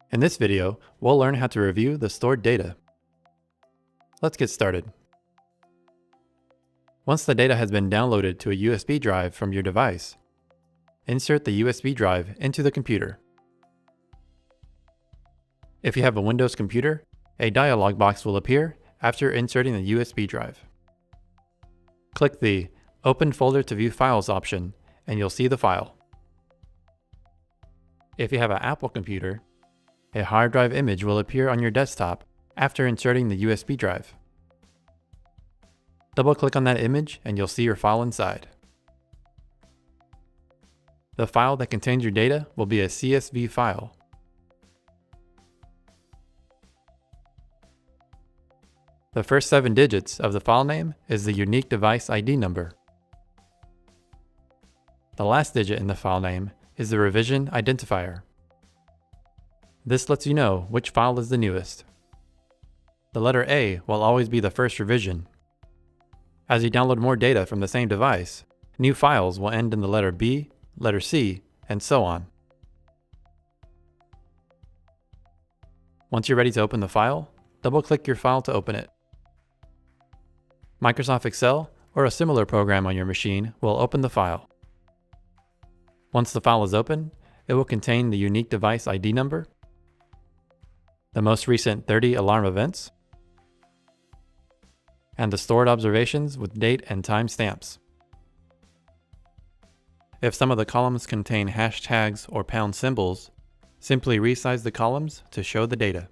In this video, we'll learn how to review the stored data. Let's get started. Once the data has been downloaded to a USB drive from your device, insert the USB drive into the computer. If you have a Windows computer, a dialog box will appear after inserting the USB drive. Click the Open Folder to View Files option and you'll see the file. If you have an Apple computer, a hard drive image will appear on your desktop after inserting the USB drive. Double-click on that image and you'll see your file inside. The file that contains your data will be a CSV file. The first 7 digits of the file name is the unique device ID number. The last digit in the file name is the revision identifier. This lets you know which file is the newest. The letter A will always be the first revision. As you download more data from the same device, new files will end in the letter B, letter C, and so on. Once you're ready to open the file, double-click your file to open it. Microsoft Excel or a similar program on your machine will open the file. Once the file is open, it will contain the unique device ID number, the most recent 30 alarm events, and the stored observations with date and time stamps. If some of the columns contain hashtags or pound symbols, simply resize the columns to show the data.